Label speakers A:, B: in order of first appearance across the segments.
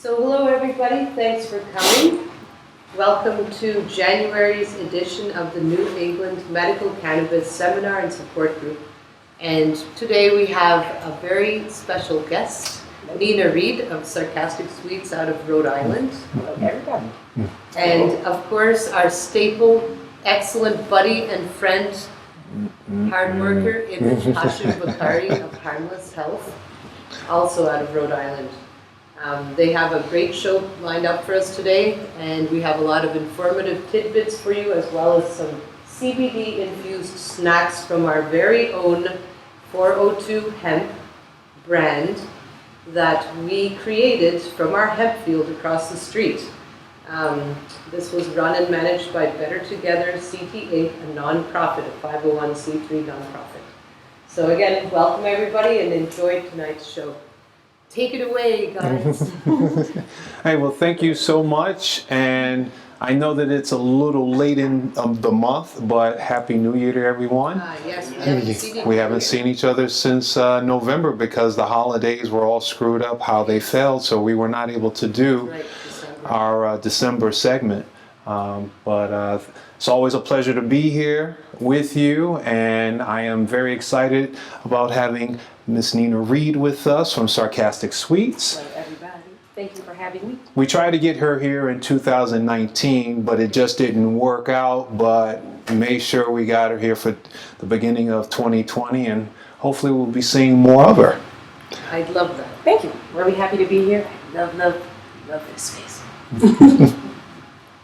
A: So hello everybody, thanks for coming. Welcome to January's edition of the New England Medical Cannabis Seminar and Support Group. And today we have a very special guest, Nina Reed of Sarcastic Sweets out of Rhode Island.
B: Hello everybody.
A: And of course our staple, excellent buddy and friend, hard worker, Ibn-Hashim Bakari of Harmless Health, also out of Rhode Island. They have a great show lined up for us today, and we have a lot of informative tidbits for you, as well as some CBD-infused snacks from our very own 402 hemp brand that we created from our hemp field across the street. This was run and managed by Better Together CT Inc., a non-profit, a 501c3 non-profit. So again, welcome everybody and enjoy tonight's show. Take it away, guys.
C: Hey, well, thank you so much. And I know that it's a little late in the month, but Happy New Year to everyone.
A: Yes,
C: We haven't seen each other since November because the holidays were all screwed up how they fell, so we were not able to do our December segment. But it's always a pleasure to be here with you, and I am very excited about having Miss Nina Reed with us from Sarcastic Sweets.
B: Hello everybody. Thank you for having me.
C: We tried to get her here in 2019, but it just didn't work out, but made sure we got her here for the beginning of 2020, and hopefully we'll be seeing more of her.
A: I'd love that.
B: Thank you. Really happy to be here. Love this space.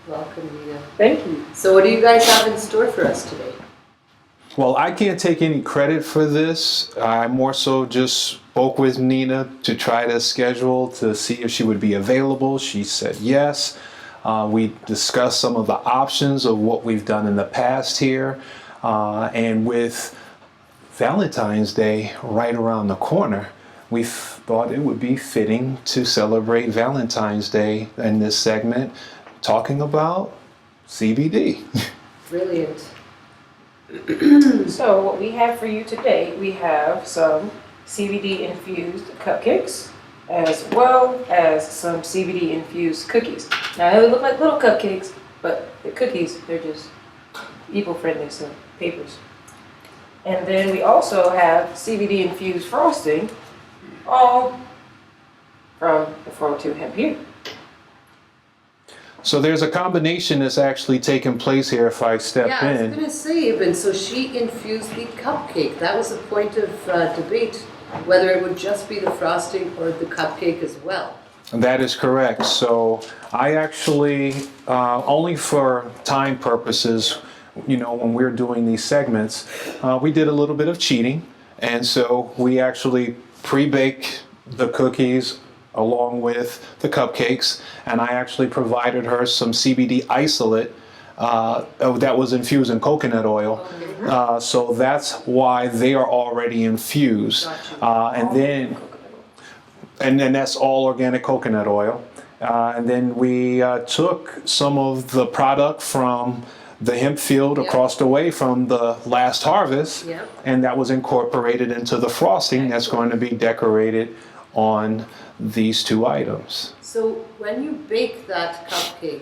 A: Welcome, Nina.
B: Thank you.
A: So what do you guys have in store for us today?
C: Well, I can't take any credit for this. I more so just spoke with Nina to try to schedule to see if she would be available. She said yes. We discussed some of the options of what we've done in the past here. And with Valentine's Day right around the corner, we thought it would be fitting to celebrate Valentine's Day in this segment, talking about CBD.
A: Brilliant.
B: So what we have for you today, we have some CBD infused cupcakes as well as some CBD infused cookies. Now they look like little cupcakes, but the cookies, they're just eco-friendly, so papers. And then we also have CBD infused frosting, all from the 402 hemp here.
C: So there's a combination that's actually taking place here if I step
A: Yeah, I was
C: in.
A: going to say, Ibn, so she infused the cupcake. That was a point of debate, whether it would just be the frosting or the cupcake as well.
C: That is correct. So I actually, only for time purposes, you know, when we're doing these segments, we did a little bit of cheating. And so we actually pre-bake the cookies along with the cupcakes, and I actually provided her some CBD isolate that was infused in coconut oil. So that's why they are already infused. And then that's all organic coconut oil. And then we took some of the product from the hemp field across the way from the last harvest, and that was incorporated into the frosting that's going to be decorated on these two items.
A: So when you bake that cupcake,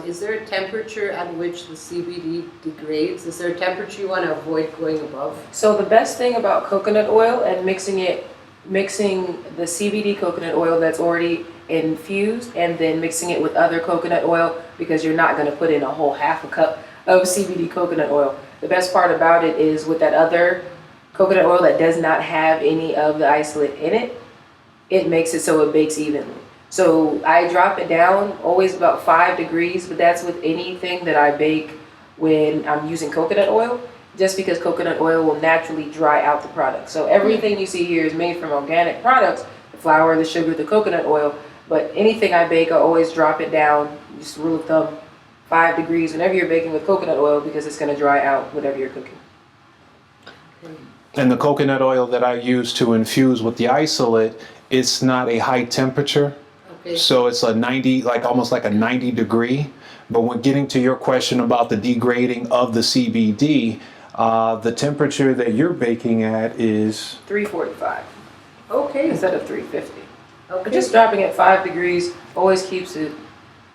A: is there a temperature at which the CBD degrades? Is there a temperature you want to avoid going above?
B: So the best thing about coconut oil and mixing the CBD coconut oil that's already infused and then mixing it with other coconut oil, because you're not going to put in a whole half a cup of CBD coconut oil. The best part about it is with that other coconut oil that does not have any of the isolate in it, it makes it so it bakes evenly. So I drop it down always about 5 degrees, but that's with anything that I bake when I'm using coconut oil, just because coconut oil will naturally dry out the product. So everything you see here is made from organic products, the flour, the sugar, the coconut oil, but anything I bake, I always drop it down, just rule of thumb, 5 degrees whenever you're baking with coconut oil, because it's gonna dry out whatever you're cooking.
C: And the coconut oil that I use to infuse with the isolate, it's not a high temperature.
A: Okay.
C: So it's a 90, like almost like a 90 degree. But when getting to your question about the degrading of the CBD, the temperature that you're baking at is
B: 345
A: Okay.
B: instead of 350. But
A: Okay.
B: just dropping at 5 degrees always keeps it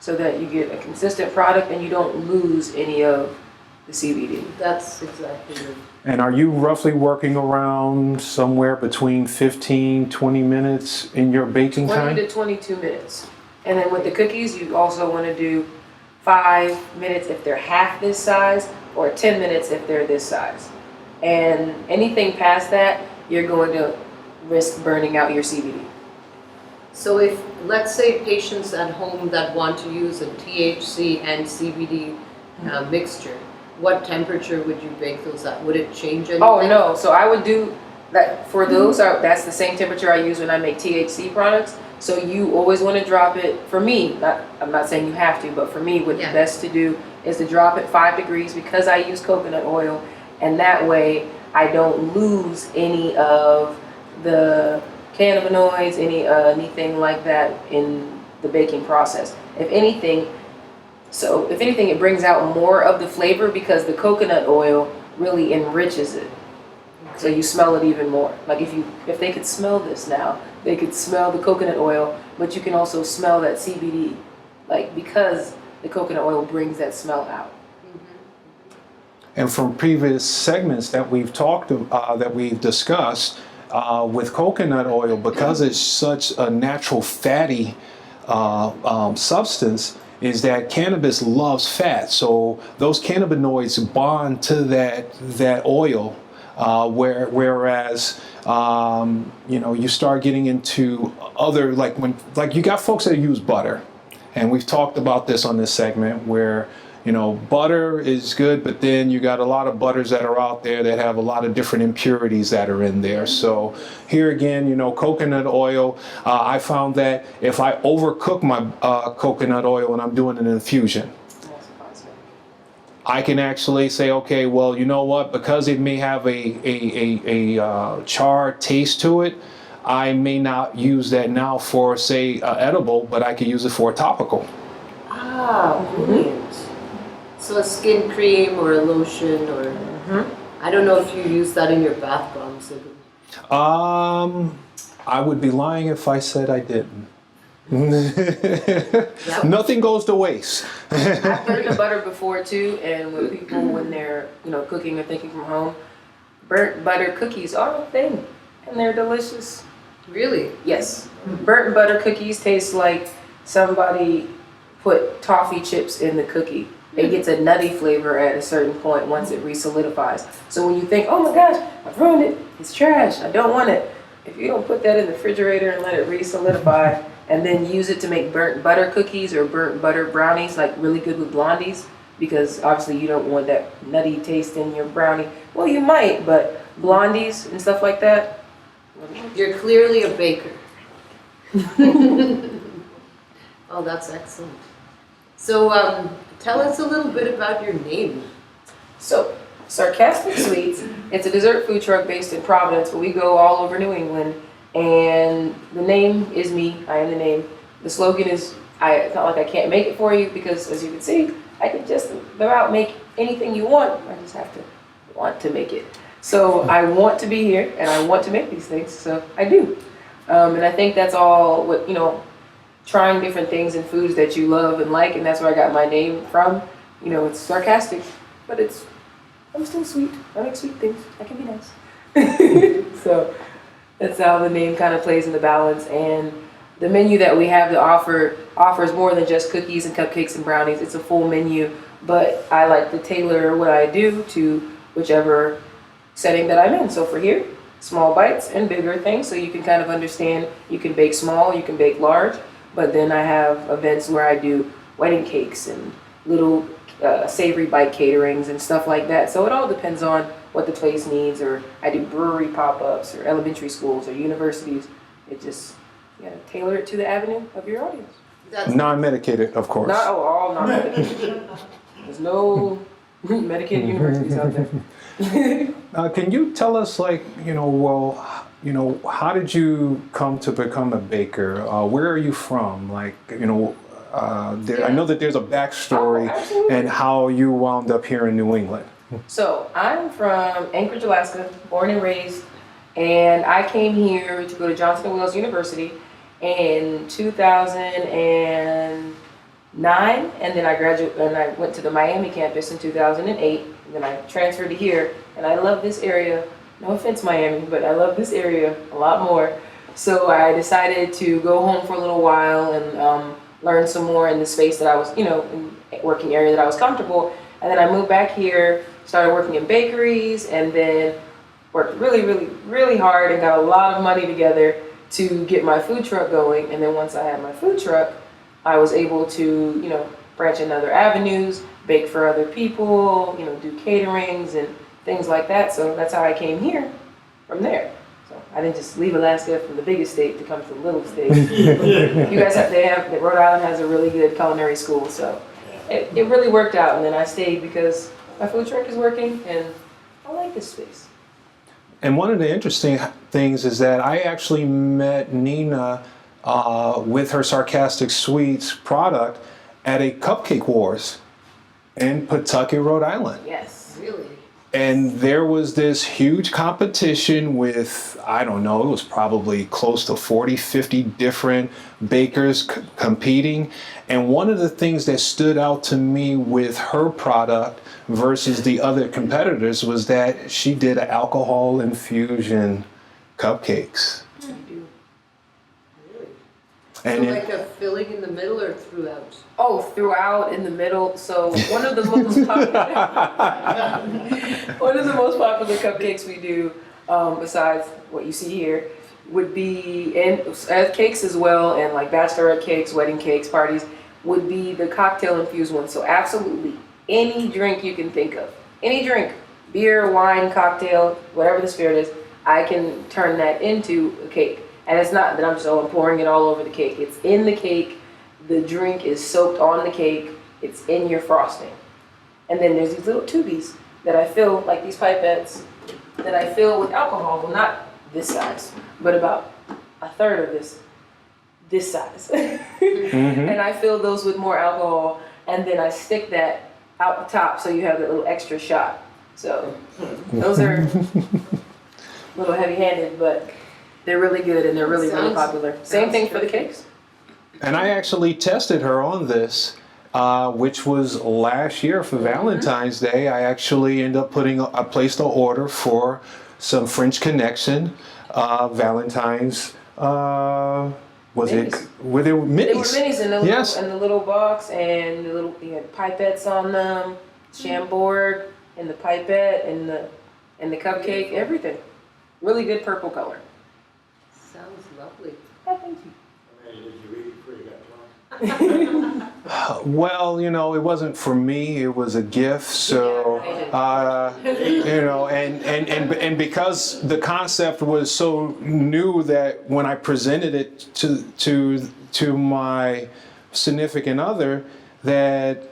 B: so that you get a consistent product and you don't lose any of the CBD.
A: That's exactly it.
C: And are you roughly working around somewhere between 15, 20 minutes in your baking
B: 20
C: time?
B: to 22 minutes. And then with the cookies, you also want to do 5 minutes if they're half this size, or 10 minutes if they're this size. And anything past that, you're going to risk burning out your CBD.
A: So if, let's say patients at home that want to use a THC and CBD mixture, what temperature would you bake those at? Would it change anything?
B: Oh no, so I would do that for those, that's the same temperature I use when I make THC products. So you always want to drop it, for me, I'm not saying you have to, but for me, what's best to do is to drop it 5 degrees because I use coconut oil, and that way I don't lose any of the cannabinoids, anything like that in the baking process. If anything, it brings out more of the flavor because the coconut oil really enriches it. So you smell it even more. Like if they could smell this now, they could smell the coconut oil, but you can also smell that CBD, like because the coconut oil brings that smell out.
C: And from previous segments that we've that we've discussed, with coconut oil, because it's such a natural fatty substance, is that cannabis loves fat. So those cannabinoids bond to that oil, whereas you start getting into other, like you got folks that use butter, and we've talked about this on this segment where butter is good, but then you got a lot of butters that are out there that have a lot of different impurities that are in there. So here again, coconut oil, I found that if I overcook my coconut oil and I'm doing an infusion, I can actually say, okay, well, you know what, because it may have a charred taste to it, I may not use that now for, say, edible, but I can use it for a topical.
A: Ah, brilliant. So a skin cream or a lotion or I don't know if you use that in your bath bombs.
C: I would be lying if I said I didn't. Nothing goes to waste.
B: I've burnt the butter before too, and when they're cooking or thinking from home, burnt butter cookies are a thing, and they're delicious.
A: Really?
B: Yes, burnt butter cookies taste like somebody put toffee chips in the cookie. It gets a nutty flavor at a certain point once it re-solidifies. So when you think, oh my gosh, I've ruined it, it's trash, I don't want it. If you don't put that in the refrigerator and let it re-solidify and then use it to make burnt butter cookies or burnt butter brownies, like really good with blondies, because obviously you don't want that nutty taste in your brownie. Well, you might, but blondies and stuff like that.
A: You're clearly a baker. Oh, that's excellent. So tell us a little bit about your name.
B: So, Sarcastic Sweets, it's a dessert food truck based in Providence, but we go all over New England. And the name is me, I am the name. The slogan is, it's not like I can't make it for you, because as you can see, I can just about make anything you want. I just have to want to make it. So I want to be here, and I want to make these things, so I do. And I think that's all what, trying different things and foods that you love and like, and that's where I got my name from. It's sarcastic, but I'm still sweet. I make sweet things. I can be nice. So that's how the name kind of plays in the balance. And the menu that we have to offers more than just cookies and cupcakes and brownies. It's a full menu, but I like to tailor what I do to whichever setting that I'm in. So for here, small bites and bigger things, so you can kind of understand you can bake small, you can bake large. But then I have events where I do wedding cakes and little savory bite caterings and stuff like that. So it all depends on what the place needs, or I do brewery pop-ups or elementary schools or universities. It just, you gotta tailor it to the avenue of your audience.
C: Non-medicated, of course.
B: All non-medicated. There's no medicated universities out there.
C: Can you tell us, how did you come to become a baker? Where are you from? I know that there's a backstory and how you wound up here in New England.
B: So I'm from Anchorage, Alaska, born and raised, and I came here to go to Johnson & Wales University, in 2009, and then I graduated and I went to the Miami campus in 2008, and then I transferred to here, and I love this area. No offense, Miami, but I love this area a lot more. So I decided to go home for a little while and learn some more in the space that I was, in working area that I was comfortable. And then I moved back here, started working in bakeries, and then worked really, really, really hard and got a lot of money together to get my food truck going. And then once I had my food truck, I was able to, branch in other avenues, bake for other people, do caterings and things like that. So that's how I came here from there. So I didn't just leave Alaska from the biggest state to come to the little state. You guys Rhode Island has a really good culinary school, so it really worked out. And then I stayed because my food truck is working and I like this space.
C: And one of the interesting things is that I actually met Nina with her Sarcastic Sweets product at a Cupcake Wars in Pawtucket, Rhode Island.
B: Yes.
A: Really?
C: And there was this huge competition with, I don't know, it was probably close to 40, 50 different bakers competing. And one of the things that stood out to me with her product versus the other competitors was that she did alcohol infusion cupcakes.
A: So like a filling in the middle or throughout?
B: Oh, throughout, in the middle. So one of the most popular cupcakes we do, besides what you see here, would be cakes as well, and like bachelorette cakes, wedding cakes, parties, would be the cocktail infused ones. So absolutely any drink you can think of, any drink, beer, wine, cocktail, whatever the spirit is, I can turn that into a cake. And it's not that I'm pouring it all over the cake. It's in the cake. The drink is soaked on the cake. It's in your frosting. And then there's these little tubies that I fill, like these pipettes, that I fill with alcohol. Well, not this size, but about a third of this size. And I fill those with more alcohol, and then I stick that out the top so you have that little extra shot. So those are a little heavy-handed, but they're really good and they're really, really popular. Same thing for the cakes.
C: And I actually tested her on this, which was last year for Valentine's Day. I actually ended up I placed an order for some French Connection Valentine's. Were they minis?
B: They were minis in the little,
C: yes.
B: in the little box, and you had pipettes on them, Chambord, and the pipette, and the cupcake, everything. Really good purple color.
A: Sounds lovely.
B: Oh, thank you.
D: Did you read it before you got drunk?
C: Well, it wasn't for me. It was a gift. So, and because the concept was so new that when I presented it to my significant other, that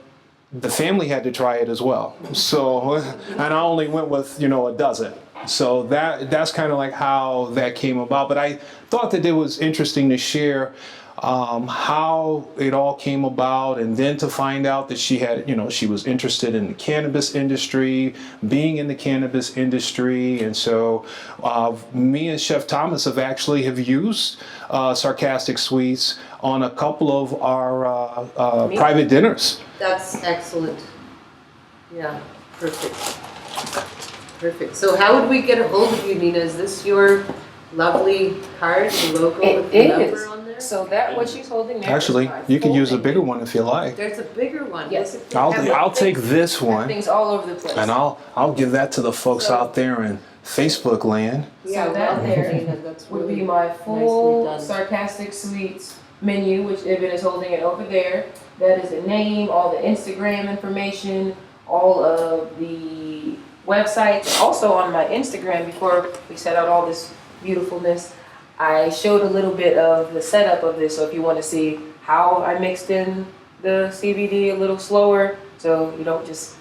C: the family had to try it as well. So, and I only went with a dozen. So that's kind of like how that came about. But I thought that it was interesting to share how it all came about, and then to find out that she had, she was interested in the cannabis industry, being in the cannabis industry. And so me and Chef Thomas have used Sarcastic Sweets on a couple of our private dinners.
A: That's excellent. Yeah, perfect. Perfect. So how would we get a hold of you, Nina? Is this your lovely card, the logo with the number on there?
B: So that what she's holding there.
C: Actually, you can use a bigger one if you like.
A: There's a bigger one.
B: Yes.
C: I'll take this one,
B: Things all over the place.
C: and I'll give that to the folks out there in Facebook land.
A: Yeah,
B: So that there
A: that's
B: would
A: really
B: be my
A: nicely
B: full
A: done.
B: Sarcastic Sweets menu, which Ibn is holding it over there. That is the name, all the Instagram information, all of the websites. Also on my Instagram, before we set out all this beautifulness, I showed a little bit of the setup of this. So if you want to see how I mixed in the CBD a little slower, so you don't just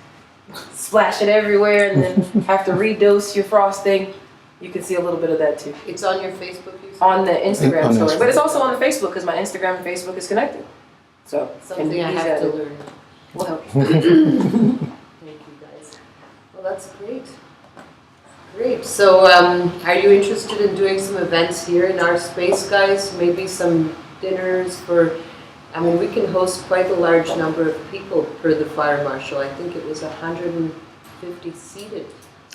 B: splash it everywhere and then have to redose your frosting, you can see a little bit of that too.
A: It's on your Facebook, you said?
B: On the Instagram
C: On
B: story,
C: Instagram.
B: but it's also on the Facebook because my Instagram and Facebook is connected. So
A: Something I have to learn.
B: We'll help you.
A: Thank you, guys. Well, that's great. Great. So, are you interested in doing some events here in our space, guys? Maybe some dinners for, I mean, we can host quite a large number of people per the fire marshal. I think it was 150 seated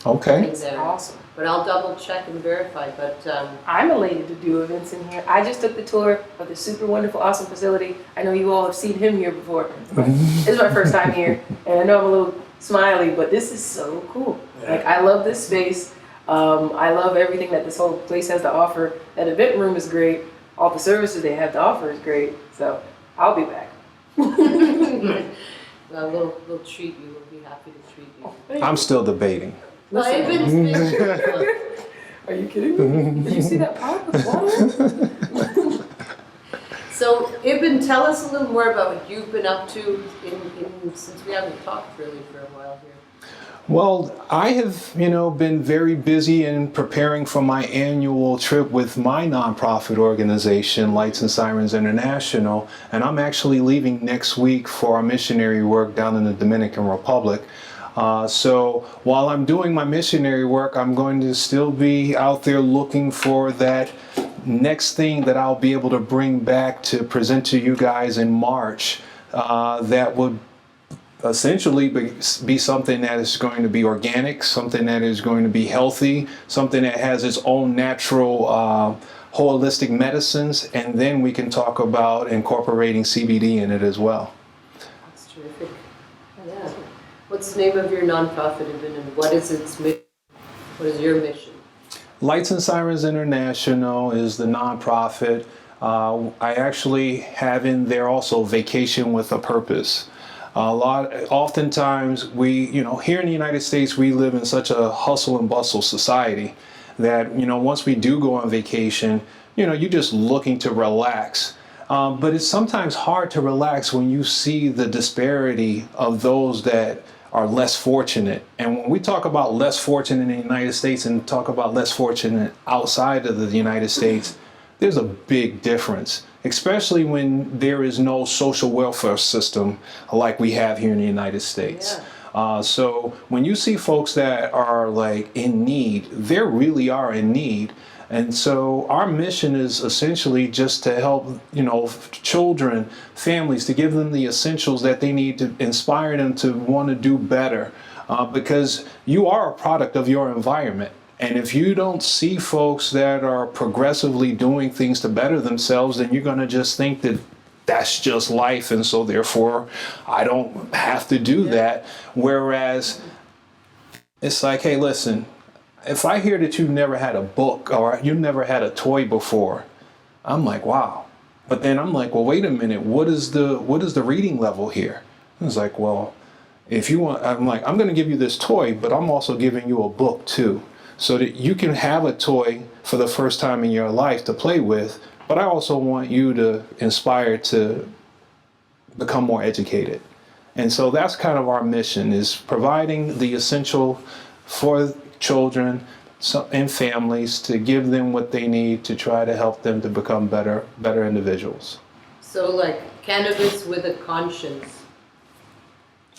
C: Okay.
A: in there.
B: Awesome.
A: But I'll double check and verify. But
B: I'm elated to do events in here. I just took the tour of the super wonderful, awesome facility. I know you all have seen him here before, but this is my first time here, and I know I'm a little smiley, but this is so cool. Like, I love this space. I love everything that this whole place has to offer. That event room is great. All the services they have to offer is great. So I'll be back.
A: well, we'll treat you. We'll be happy to treat you.
C: I'm still debating.
A: Well, Ibn's been-
B: Are you kidding me? Did you see that pot with water?
A: So, Ibn, tell us a little more about what you've been up to since we haven't talked really for a while here.
C: Well, I have, been very busy in preparing for my annual trip with my nonprofit organization, Lights and Sirens International, and I'm actually leaving next week for our missionary work down in the Dominican Republic. So while I'm doing my missionary work, I'm going to still be out there looking for that next thing that I'll be able to bring back to present to you guys in March that would essentially be something that is going to be organic, something that is going to be healthy, something that has its own natural holistic medicines, and then we can talk about incorporating CBD in it as well.
A: That's terrific. Yeah. What's the name of your nonprofit, Ibn, and what is its mission? What is your mission? Lights
C: and Sirens International is the nonprofit. I actually have in there also Vacation with a Purpose. Oftentimes here in the United States, we live in such a hustle and bustle society that, once we do go on vacation, you're just looking to relax. But it's sometimes hard to relax when you see the disparity of those that are less fortunate. And when we talk about less fortunate in the United States and talk about less fortunate outside of the United States, there's a big difference, especially when there is no social welfare system like we have here in the United States. Yeah. So when you see folks that are like in need, they really are in need. And so our mission is essentially just to help, children, families, to give them the essentials that they need to inspire them to want to do better, because you are a product of your environment. And if you don't see folks that are progressively doing things to better themselves, then you're going to just think that that's just life, and so therefore I don't have to do that. Whereas it's like, hey, listen, if I hear that you've never had a book or you've never had a toy before, I'm like, wow. But then I'm like, well, wait a minute, what is the reading level here? It's like, well, if you want, I'm like, I'm going to give you this toy, but I'm also giving you a book too, so that you can have a toy for the first time in your life to play with. But I also want you to inspire to become more educated. And so that's kind of our mission, is providing the essential for children and families to give them what they need to try to help them to become better individuals. So like cannabis with a conscience.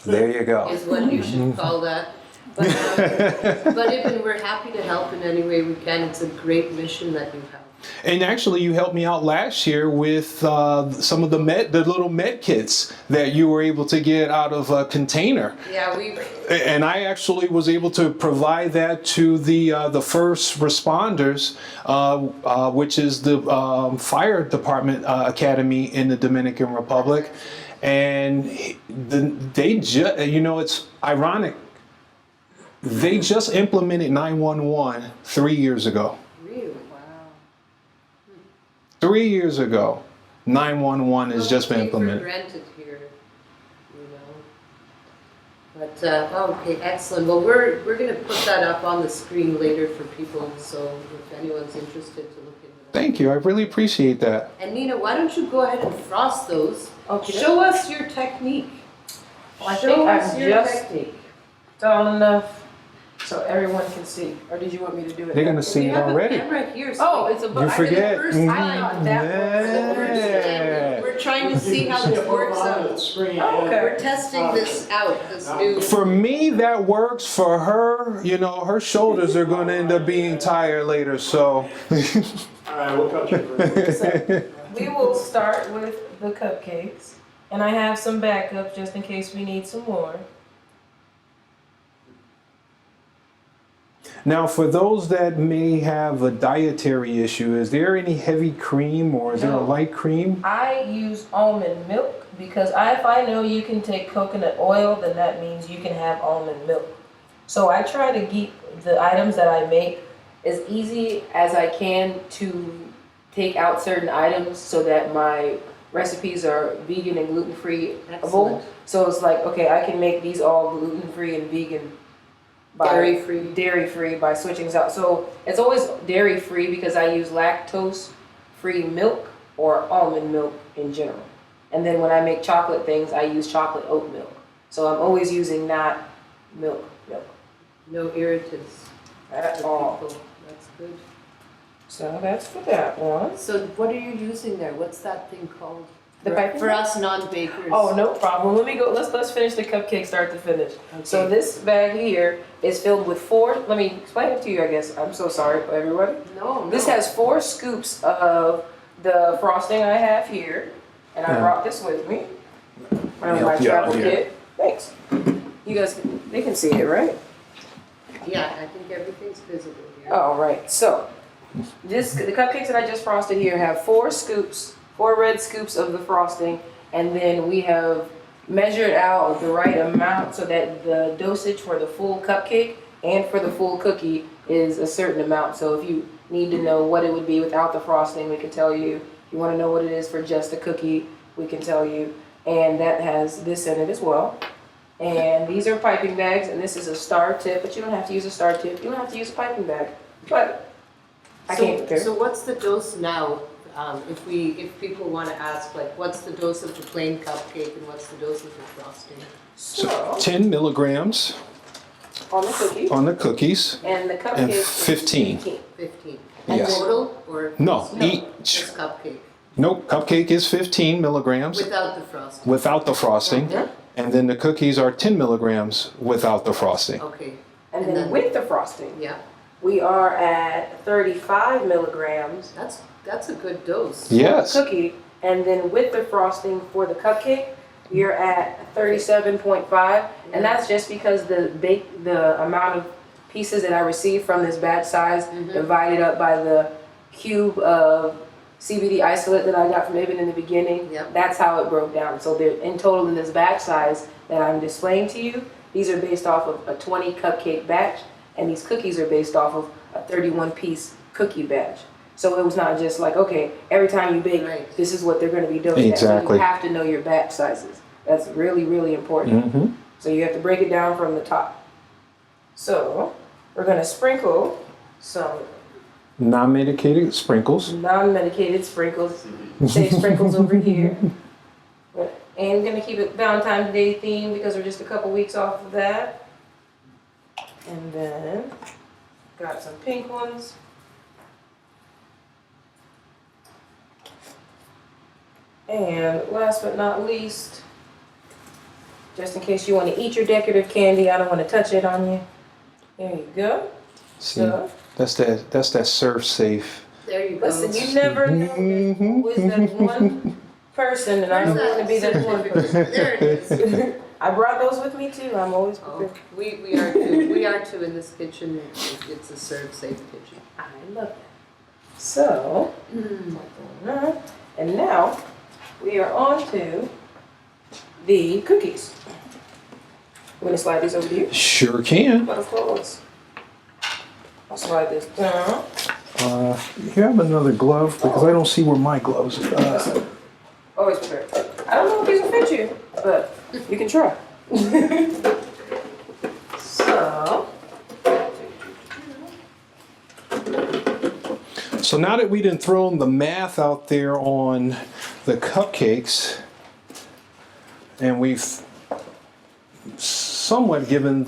C: There you go. Is what you should call that. But Ibn, we're happy to help in any way we can. It's a great mission that you have. And actually, you helped me out last year with some of the little med kits that you were able to get out of a container. Yeah, and I actually was able to provide that to the first responders, which is the fire department academy in the Dominican Republic, and they just, it's ironic. They just implemented 911 3 years ago. Really? Wow. 3 years ago, 911 has just been implemented. For granted here, But okay, excellent. Well, we're going to put that up on the screen later for people, so if anyone's interested to look into that. Thank you. I really appreciate that. And Nina, why don't you go ahead and frost those? Okay. Show us your technique.
B: Well, I think I'm just tall enough so everyone can see. Or did you want me to do it?
C: They're going to see it already.
A: We have a camera here, so it's a
C: You forget.
A: I thought that was the first time. We're we're trying to see how this works out.
D: Screen.
B: Oh, okay.
A: We're testing this out, this new.
C: For me, that works. For her, you know, her shoulders are going to end up being tired later. So,
D: All right, we'll cut you for it.
B: We will start with the cupcakes, and I have some backups just in case we need some more.
C: now for those that may have a dietary issue, is there any heavy cream or is there a
B: No.
C: light cream?
B: I use almond milk because if I know you can take coconut oil, then that means you can have almond milk. So I try to keep the items that I make as easy as I can to take out certain items so that my recipes are vegan and gluten-free.
A: Excellent.
B: So it's like, okay, I can make these all gluten-free and vegan.
A: Dairy-free.
B: Dairy-free by switching this out. So it's always dairy-free because I use lactose-free milk or almond milk in general. And then when I make chocolate things, I use chocolate oat milk. So I'm always using not milk.
A: No irritants.
B: At
A: for
B: all.
A: people. That's good.
B: So that's for that one.
A: So what are you using there? What's that thing called?
B: The
A: For-
B: piping
A: For
B: bag?
A: us non-bakers.
B: Oh, no problem. Let me go. Let's finish the cupcake start to finish. So
A: Okay.
B: this bag here is filled with let me explain it to you, I guess. I'm so sorry, everybody.
A: No.
B: This has 4 scoops of the frosting I have here, and I
C: Yeah.
B: brought this with me. My
C: Yeah,
B: travel
C: yeah.
B: kit. Thanks. You guys, they can see it, right?
A: Yeah, I think everything's visible here.
B: All right. So the cupcakes that I just frosted here have 4 scoops, 4 red scoops of the frosting, and then we have measured out the right amount so that the dosage for the full cupcake and for the full cookie is a certain amount. So if you need to know what it would be without the frosting, we can tell you. If you want to know what it is for just a cookie, we can tell you. And that has this in it as well. And these are piping bags, and this is a star tip, but you don't have to use a star tip. You don't have to use a piping bag. But I can't compare.
A: So what's the dose now? If people want to ask, like, what's the dose of the plain cupcake and what's the dose of the frosting?
C: So 10 milligrams
B: On the cookie.
C: on the cookies.
B: And the cupcake
C: And
B: is
C: 15.
A: 15.
C: Yes.
A: Total or?
C: No,
B: No.
C: each.
A: Just cupcake,
C: Nope, cupcake is 15 milligrams
A: without the frosting?
C: without the frosting.
B: Yeah.
C: And then the cookies are 10 milligrams without the frosting.
A: Okay,
B: And
A: And
B: then
A: then-
B: with the frosting,
A: yeah,
B: we are at 35 milligrams
A: that's a good dose.
C: Yes.
B: for the cookie. And then with the frosting for the cupcake, we are at 37.5. And that's just because the amount of pieces that I received from this batch size divided up by the cube of CBD isolate that I got from Ibn in the beginning.
A: Yep.
B: That's how it broke down. So they're in total in this batch size that I'm displaying to you. These are based off of a 20 cupcake batch, and these cookies are based off of a 31 piece cookie batch. So it was not just like, okay, every time you bake,
A: Right.
B: this is what they're going to be doing.
C: Exactly.
B: You have to know your batch sizes. That's really, really important.
C: Mm-hmm.
B: So you have to break it down from the top. So we're going to sprinkle some
C: Non-medicated sprinkles.
B: non-medicated sprinkles. Say sprinkles over here. And gonna keep it Valentine's Day theme because we're just a couple weeks off of that. And then got some pink ones. And last but not least, just in case you want to eat your decorative candy, I don't want to touch it on you. There you go.
C: See,
B: So,
C: that's that serve safe.
A: There you go.
B: listen, you never know who is that one person, and I don't want to be that one person.
A: There it is.
B: I brought those with me too. I'm always
A: Oh,
B: prepared.
A: we are too. We are too in this kitchen. It's a serve safe kitchen.
B: I love that. So, and now we are on to the cookies. I'm gonna slide these over to you.
C: Sure can.
B: Of course. I'll slide this down.
C: You have another glove because I don't see where my gloves are.
B: Always prepared. I don't know if these will fit you, but you can try.
C: So now that we didn't throw the math out there on the cupcakes, and we've somewhat given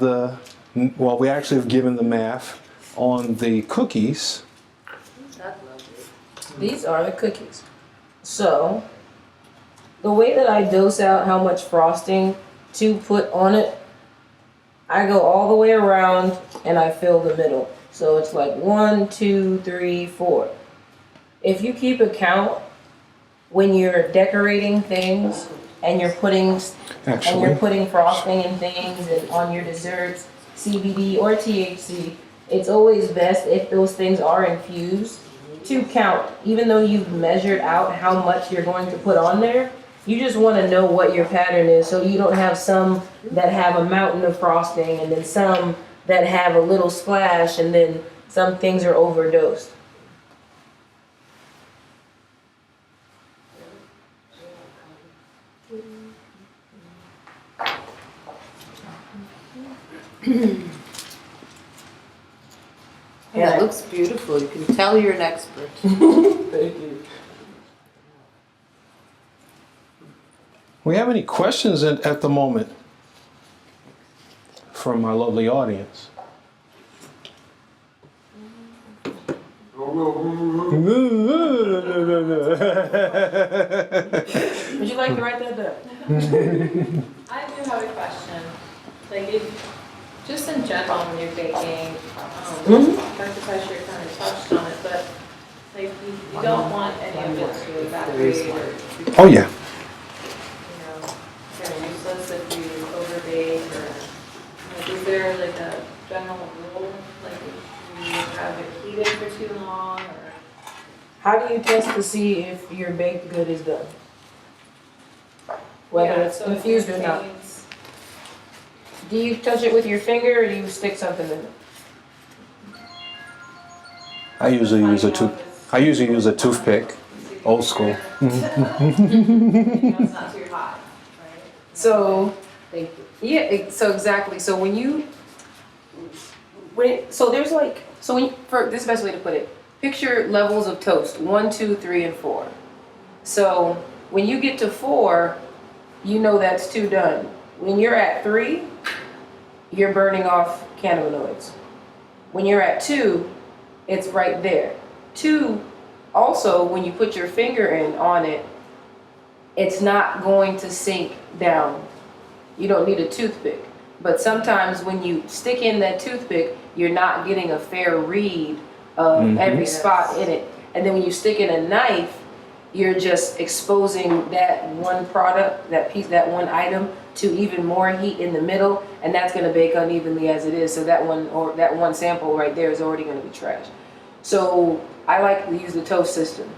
C: we actually have given the math on the cookies.
A: That lovely.
B: These are the cookies. So, The way that I dose out how much frosting to put on it, I go all the way around and I fill the middle. So it's like 1, 2, 3, 4. If you keep a count when you're decorating things and you're putting frosting and things and on your desserts, CBD or THC, it's always best if those things are infused to count. Even though you've measured out how much you're going to put on there, you just want to know what your pattern is so you don't have some that have a mountain of frosting and then some that have a little splash and then some things are overdosed.
A: Yeah, it looks beautiful. You can tell you're an expert.
B: Thank you.
C: We have any questions at the moment from our lovely audience?
B: Would you like to write that down?
E: I do have a question. Like, just in general, when you're baking, Dr. Pecher kind of touched on it, but like, you don't want any of it to evaporate or
C: Oh yeah.
E: kind of useless if you overbake, or like, is there like a general rule, like if you have it heated for too long, or?
B: How do you test to see if your baked good is done? Whether
E: Yeah,
B: it's
E: so it
B: infused or not.
E: contains-
B: Do you touch it with your finger or do you stick something in it?
C: I usually use a toothpick. Old school.
E: It's not too hot, right?
B: So,
A: Thank you.
B: yeah, so exactly. So when there's like, so when you, for this is the best way to put it, picture levels of toast, 1, 2, 3, and 4. So when you get to 4, you know that's 2 done. When you're at 3, you're burning off cannabinoids. When you're at 2, it's right there. 2, also, when you put your finger in on it, it's not going to sink down. You don't need a toothpick. But sometimes when you stick in that toothpick, you're not getting a fair read of every spot in it. And then when you stick in a knife, you're just exposing that one product, that piece, that one item to even more heat in the middle, and that's going to bake unevenly as it is. So that one sample right there is already going to be trash. So I like to use the toast system.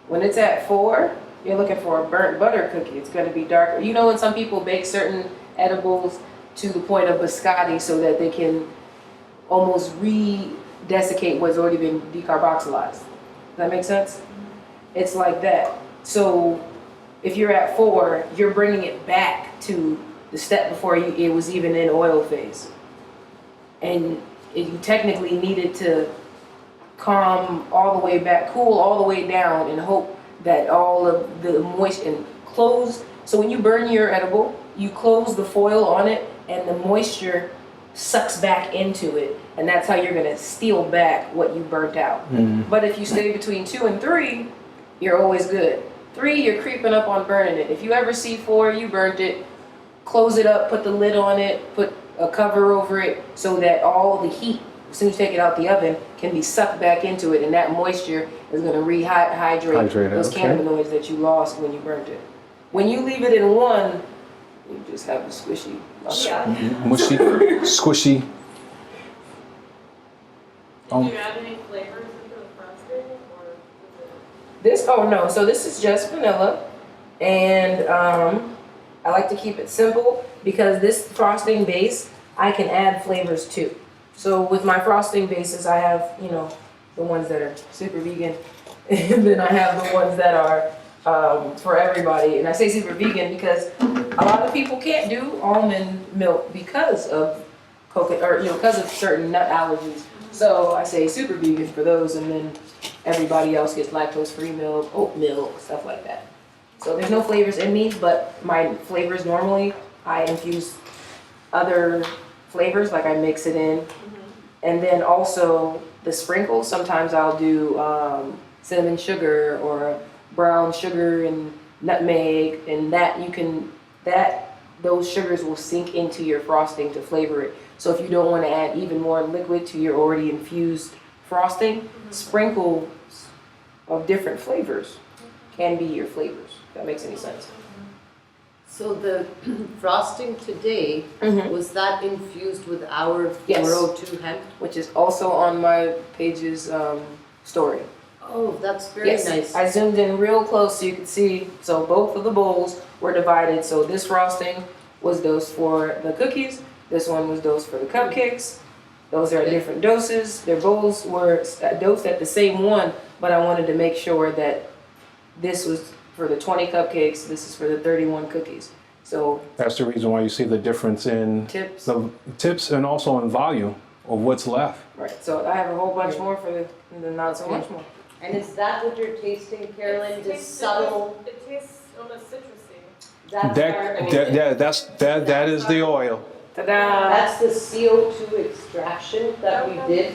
B: When it's at 4, you're looking for a burnt butter cookie. It's going to be darker. You know when some people bake certain edibles to the point of biscotti so that they can almost re-desiccate what's already been decarboxylized. Does that make sense? It's like that. So if you're at 4, you're bringing it back to the step before it was even in oil phase. And you technically needed to calm all the way back, cool all the way down, and hope that all of the moisture and close. So when you burn your edible, you close the foil on it and the moisture sucks back into it. And that's how you're gonna steal back what you burnt out. But if you stay between 2 and 3, you're always good. 3, you're creeping up on burning it. If you ever see 4, you burnt it, close it up, put the lid on it, put a cover over it so that all the heat, as soon as you take it out the oven, can be sucked back into it, and that moisture is going to rehydrate those cannabinoids that you lost when you burnt it. When you leave it in 1, you just have a squishy.
C: Mushy, squishy.
E: Did you add any flavors into the frosting, or was it?
B: This, oh no, so this is just vanilla, and I like to keep it simple because this frosting base, I can add flavors to. So with my frosting bases, I have, the ones that are super vegan, and then I have the ones that are for everybody. And I say super vegan because a lot of people can't do almond milk because of coconut, or because of certain nut allergies. So I say super vegan for those, and then everybody else gets lactose-free milk, oat milk, stuff like that. So there's no flavors in these, but my flavors normally, I infuse other flavors, like I mix it in. And then also the sprinkles, sometimes I'll do cinnamon sugar or brown sugar and nutmeg, and those sugars will sink into your frosting to flavor it. So if you don't want to add even more liquid to your already infused frosting, sprinkles of different flavors can be your flavors. If that makes any sense.
A: So the frosting today, was that infused with our
B: Yes.
A: 402 hemp?
B: Which is also on my page's story.
A: Oh, that's very
B: Yes,
A: nice.
B: I zoomed in real close so you could see. So both of the bowls were divided. So this frosting was dosed for the cookies. This one was dosed for the cupcakes. Those are different doses. Their bowls were dosed at the same one, but I wanted to make sure that this was for the 20 cupcakes. This is for the 31 cookies. So
C: That's the reason why you see the difference in
B: tips.
C: the tips and also in volume of what's left.
B: Right. So I have a whole bunch more for the not so much more.
A: And is that what you're tasting, Carolyn? Just subtle?
E: It tastes almost citrusy.
A: That's
C: That is the oil.
B: Ta-da!
A: That's the CO2 extraction that we did.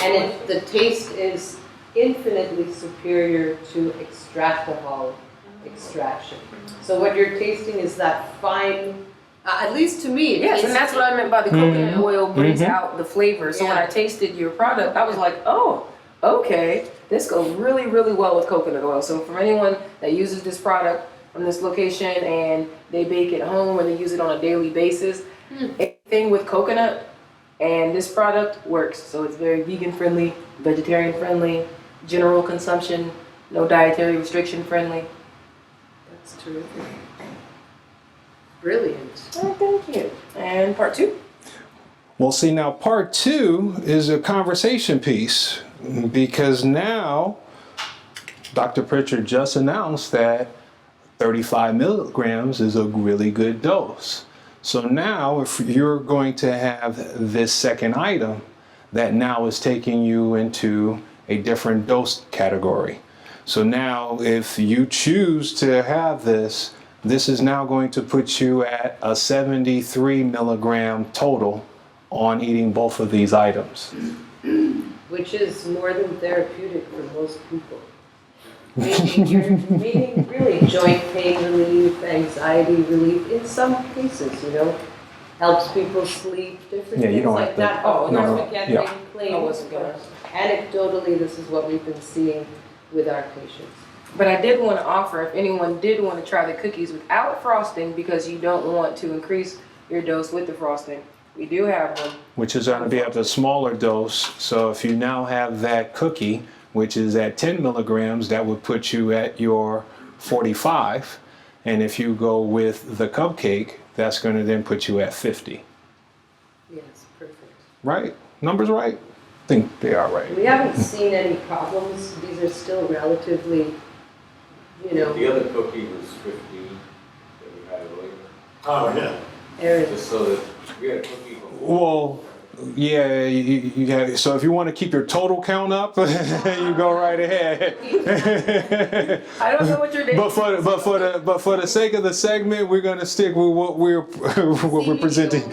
A: And the taste is infinitely superior to extractahol extraction. So what you're tasting is that fine, at least to me.
B: Yes, and that's what I meant by the coconut oil brings out the flavor. So when
A: Yeah.
B: I tasted your product, I was like, oh, okay, this goes really, really well with coconut oil. So for anyone that uses this product from this location and they bake at home and they use it on a daily basis, anything with coconut and this product works. So it's very vegan friendly, vegetarian friendly, general consumption, no dietary restriction friendly.
A: That's terrific. Brilliant.
B: Oh, thank you. And part 2?
C: Well, see, now part 2 is a conversation piece because now Dr. Pecher just announced that 35 milligrams is a really good dose. So now if you're going to have this second item, that now is taking you into a different dose category. So now if you choose to have this, this is now going to put you at a 73 milligram total on eating both of these items.
A: Which is more than therapeutic for most people. Meaning really joint pain relief, anxiety relief, in some cases, you know, helps people sleep, different
C: Yeah, you
A: things
C: don't
A: like
C: have to-
A: that. Of
C: no,
A: course,
C: no,
A: we can't
C: yeah.
A: make claims.
B: I wasn't gonna.
A: Anecdotally, this is what we've been seeing with our patients.
B: But I did want to offer, if anyone did want to try the cookies without frosting because you don't want to increase your dose with the frosting, we do have them.
C: Which is going to be at the smaller dose. So if you now have that cookie, which is at 10 milligrams, that would put you at your 45. And if you go with the cupcake, that's going to then put you at 50.
A: Yes, perfect.
C: Right? Numbers right? I think they are right.
A: We haven't seen any problems. These are still relatively, you know,
D: The other cookie was 15 that we had earlier.
F: Oh, yeah.
A: areas.
D: Just so that we had a cookie before.
C: Well, yeah, you have, so if you want to keep your total count up, you go right ahead.
B: I don't know what your
C: But for the sake of the segment, we're going to stick with what we're presenting.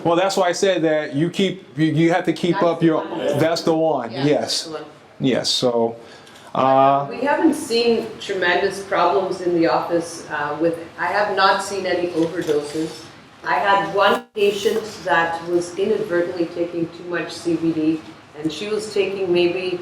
C: Well, that's why I said that you have to keep up your. That's the one.
A: Yeah,
C: Yes.
A: that's the one.
C: Yes. So.
A: We haven't seen tremendous problems in the office with, I have not seen any overdoses. I had one patient that was inadvertently taking too much CBD, and she was taking maybe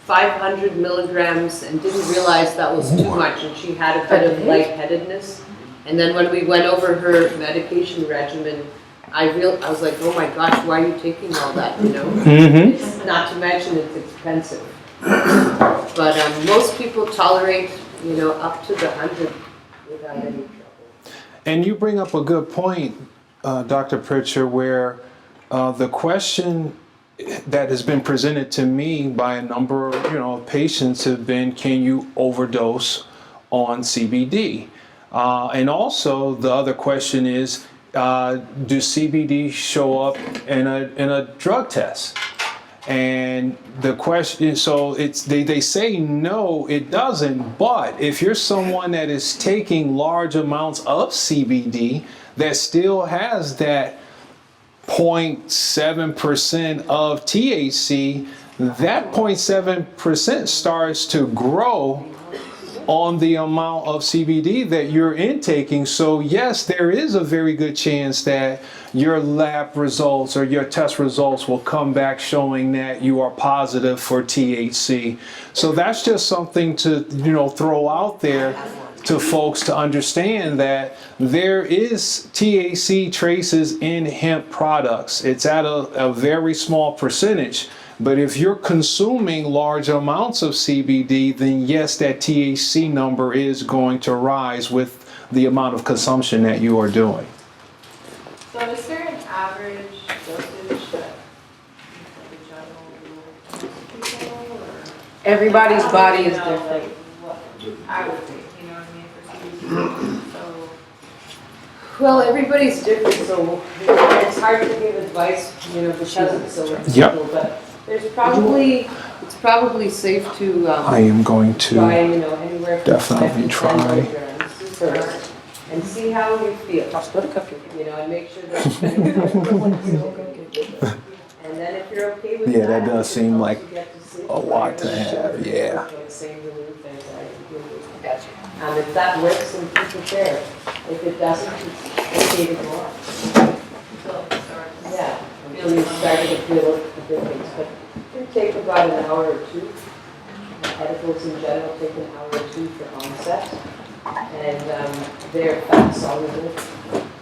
A: 500 milligrams and didn't realize that was too much, and she had a bit of lightheadedness. And then when we went over her medication regimen, I was like, oh my gosh, why are you taking all that, you know? It's, not to mention it's expensive. But most people tolerate, you know, up to the 100 without any trouble.
C: And you bring up a good point, Dr. Pecher, where the question that has been presented to me by a number of patients have been, can you overdose on CBD? And also the other question is, do CBD show up in a drug test? And the question, so they say no, it doesn't. But if you're someone that is taking large amounts of CBD that still has that 0.7% of THC, that 0.7% starts to grow on the amount of CBD that you're intaking. So yes, there is a very good chance that your lab results or your test results will come back showing that you are positive for THC. So that's just something to, throw out there to folks to understand that there is THC traces in hemp products. It's at a very small percentage. But if you're consuming large amounts of CBD, then yes, that THC number is going to rise with the amount of consumption that you are doing.
E: So is there an average dosage that the general rule people or?
B: Everybody's body is
E: I don't know,
B: different.
E: what I would think, you know what I mean, for CBD, so.
A: Well, everybody's different, so it's hard to give advice, because it's so individual, but it's probably safe to,
C: I am going
A: try,
C: to
A: anywhere from
C: definitely
A: 5 to 10
C: try.
A: milligrams first, and see how you feel, and make sure that you're and then if you're okay with that.
C: Yeah, that does seem like
A: you get to sleep
C: a lot to
A: right,
C: have,
A: sugar,
C: yeah.
A: the same relief anxiety relief. And if that works, then keep it there. If it doesn't, it's okay to go on. Yeah, until you start to feel a difference. But it take about an hour or two. Edibles in general take an hour or two for onset. And they're fat soluble.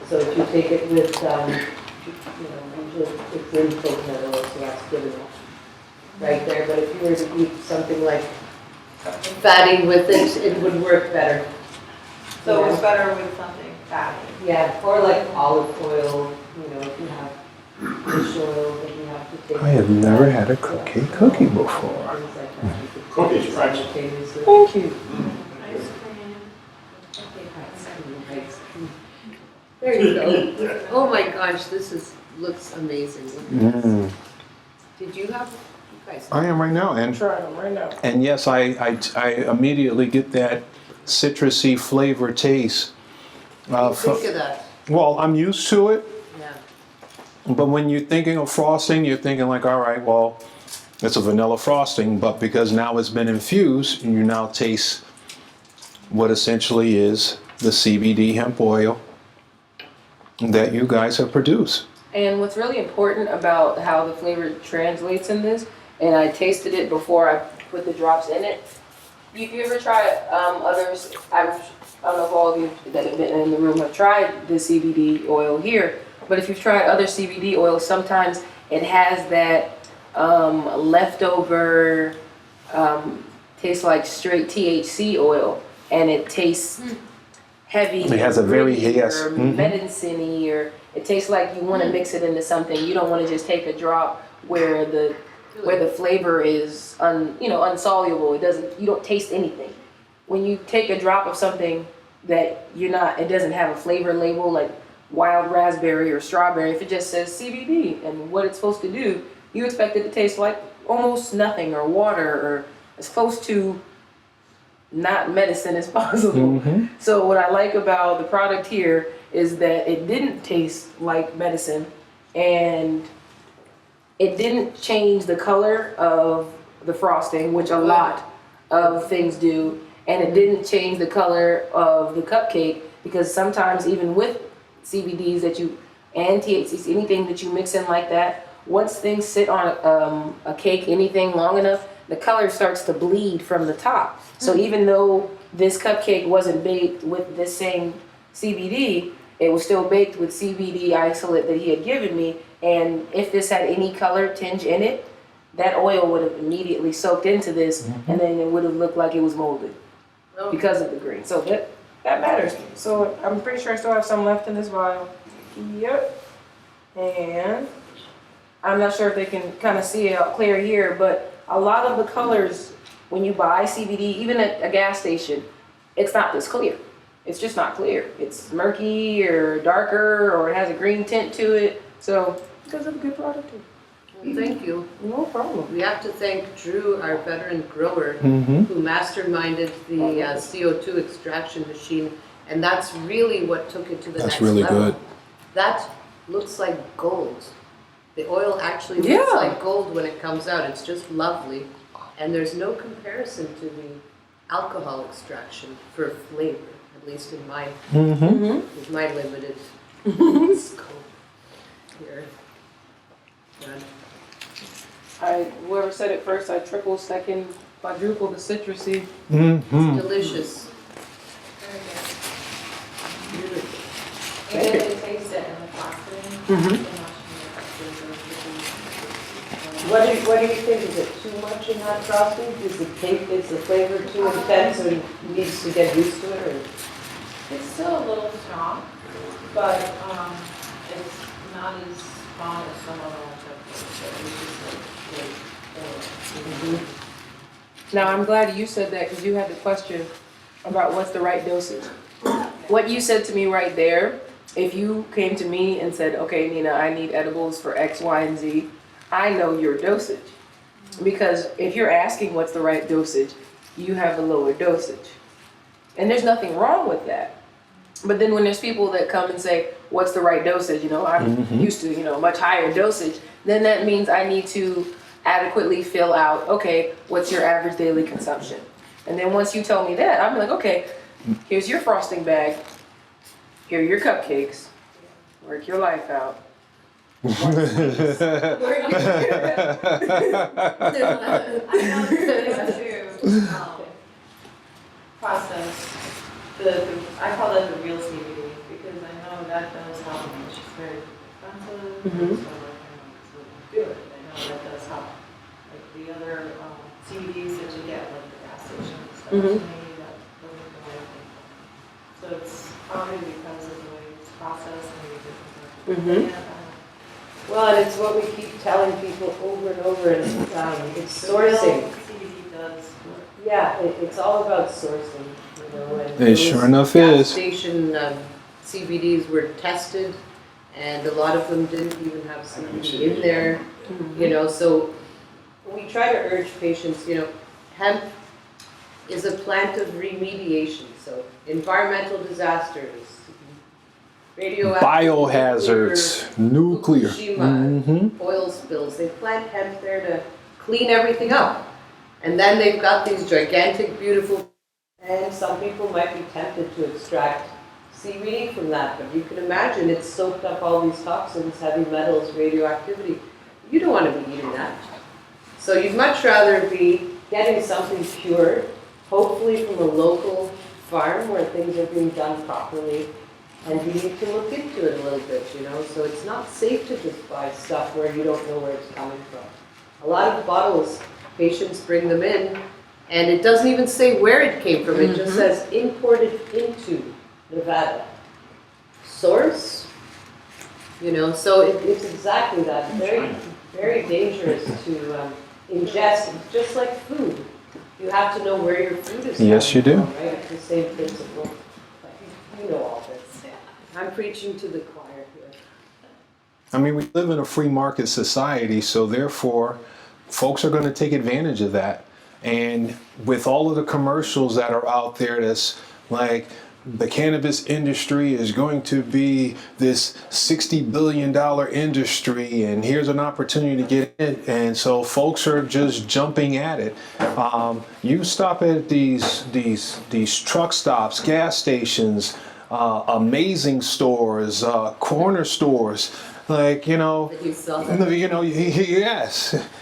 A: So if you take it with, usually it's in coconut oil, so that's good enough. Right there, but if you were to eat something like fatty with it, it would work better.
E: So it's better with something fatty.
A: Yeah, or like olive oil, if you have fish oil, then you have to take.
C: I have never had a cookie before.
A: Things like that. You could
D: Cookies,
A: take
D: right?
A: simultaneously.
B: Thank you.
E: Ice cream.
A: There you go. Oh my gosh, this looks amazing. Look at this. Did you have, you guys?
C: I am right now, and
B: Trying them right now.
C: And yes, I immediately get that citrusy flavor taste.
A: What do you think of that?
C: Well, I'm used to it,
A: Yeah.
C: but when you're thinking of frosting, you're thinking like, all right, well, it's a vanilla frosting, but because now it's been infused, you now taste what essentially is the CBD hemp oil that you guys have produced.
B: And what's really important about how the flavor translates in this, and I tasted it before I put the drops in it. You ever try others? I don't know if all of you that have been in the room have tried the CBD oil here, but if you've tried other CBD oils, sometimes it has that leftover tastes like straight THC oil, and it tastes heavy.
C: It has a very
B: or medicine-y, or it tastes like you want to mix it into something. You don't want to just take a drop where the flavor is unsoluble. You don't taste anything. When you take a drop of something that it doesn't have a flavor label like wild raspberry or strawberry, if it just says CBD and what it's supposed to do, you expect it to taste like almost nothing or water or as close to not medicine as possible. So what I like about the product here is that it didn't taste like medicine, and it didn't change the color of the frosting, which a lot of things do, and it didn't change the color of the cupcake, because sometimes even with CBDs and THC, anything that you mix in like that, once things sit on a cake, anything long enough, the color starts to bleed from the top. So even though this cupcake wasn't baked with this same CBD, it was still baked with CBD isolate that he had given me. And if this had any color tinge in it, that oil would have immediately soaked into this, and then it would have looked like it was molded because of the green. So that matters. So I'm pretty sure I still have some left in this vial. Yep. And I'm not sure if they can kind of see it clear here, but a lot of the colors, when you buy CBD, even at a gas station, it's not this clear. It's just not clear. It's murky or darker, or it has a green tint to it. So, because of a good product too.
A: Well, thank you.
B: No problem.
A: We have to thank Drew, our veteran grower, who masterminded the CO2 extraction machine, and that's really what took it to the next level.
C: That's really good.
A: That looks like gold. The oil actually looks
B: Yeah.
A: like gold when it comes out. It's just lovely. And there's no comparison to the alcohol extraction for flavor, at least in my, with my limited scope here. But
B: Whoever said it first, I triple, second, quadruple the citrusy.
A: it's delicious.
E: Very good.
A: Beautiful.
E: You get to taste it in the frosting.
A: What do you think? Is it too much in hot frosting? Is the flavor too intense or needs to get used to it? Or?
E: It's still a little strong, but it's not as strong as some other ones that we just like.
B: Now, I'm glad you said that because you had the question about what's the right dosage. What you said to me right there, if you came to me and said, okay, Nina, I need edibles for X, Y, and Z, I know your dosage. Because if you're asking what's the right dosage, you have a lower dosage. And there's nothing wrong with that. But then when there's people that come and say, what's the right dosage? You know, I'm used to, much higher dosage. Then that means I need to adequately fill out, okay, what's your average daily consumption? And then once you tell me that, I'm like, okay, here's your frosting bag. Here are your cupcakes. Work your life out.
E: I know to process I call that the real CBD because I know that does help. It's just very expensive. So I do it. I know that does help. Like the other CBDs that you get, like the gas station and stuff, to me, that doesn't do anything. So it's probably because of the way it's processed and different.
A: Well, and it's what we keep telling people over and over, and it's sourcing.
E: CBD does work.
A: Yeah, it's all about sourcing, and
C: It sure enough
A: gas
C: is.
A: station CBDs were tested, and a lot of them didn't even have CBD in there, so we try to urge patients, hemp is a plant of remediation, so environmental disasters, radioactive,
C: Biohazards, nuclear.
A: Fukushima, oil spills. They plant hemp there to clean everything up. And then they've got these gigantic, beautiful, and some people might be tempted to extract CBD from that, but you can imagine it's soaked up all these toxins, heavy metals, radioactivity. You don't want to be eating that. So you'd much rather be getting something pure, hopefully from a local farm where things are being done properly. And you need to look into it a little bit, so it's not safe to just buy stuff where you don't know where it's coming from. A lot of bottles, patients bring them in, and it doesn't even say where it came from. It just says imported into Nevada. Source, so it's exactly that. Very, very dangerous to ingest. It's just like food. You have to know where your food is coming
C: Yes, you do.
A: from, right? It's the same principle. You know all this. I'm preaching to the choir here.
C: I mean, we live in a free market society, so therefore, folks are going to take advantage of that. And with all of the commercials that are out there that's like, the cannabis industry is going to be this $60 billion industry, and here's an opportunity to get in. And so folks are just jumping at it. You stop at these truck stops, gas stations, amazing stores, corner stores, like, yes.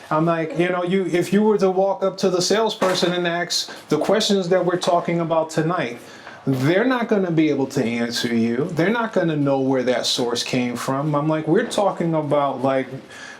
C: I'm like, if you were to walk up to the salesperson and ask the questions that we're talking about tonight, they're not going to be able to answer you. They're not going to know where that source came from. I'm like, we're talking about like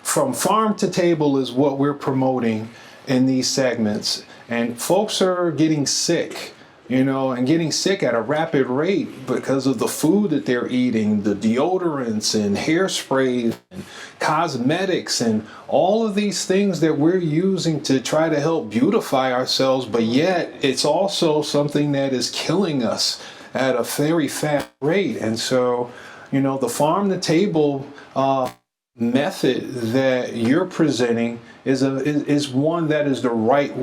C: from farm to table is what we're promoting in these segments. And folks are getting sick, and getting sick at a rapid rate because of the food that they're eating, the deodorants and hairsprays and cosmetics and all of these things that we're using to try to help beautify ourselves, but yet it's also something that is killing us at a very fast rate. And so, the farm to table method that you're presenting is one that is the right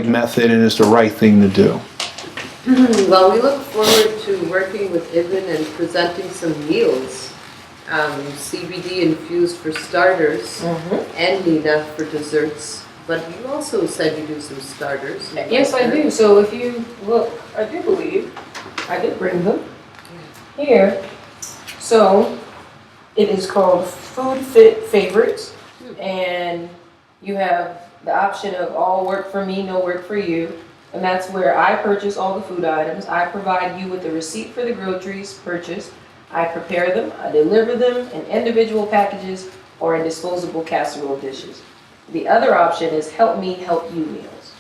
C: method and is the right thing to do.
A: Well, we look forward to working with Ibn and presenting some meals CBD infused for starters, and Nina for desserts. But you also said you do some starters.
B: Yes, I do. So if you look, I do believe I did bring them here. So it is called Food Fit Favorites, and you have the option of all work for me, no work for you. And that's where I purchase all the food items. I provide you with the receipt for the groceries purchased. I prepare them, I deliver them in individual packages or in disposable casserole dishes. The other option is help me help you meals.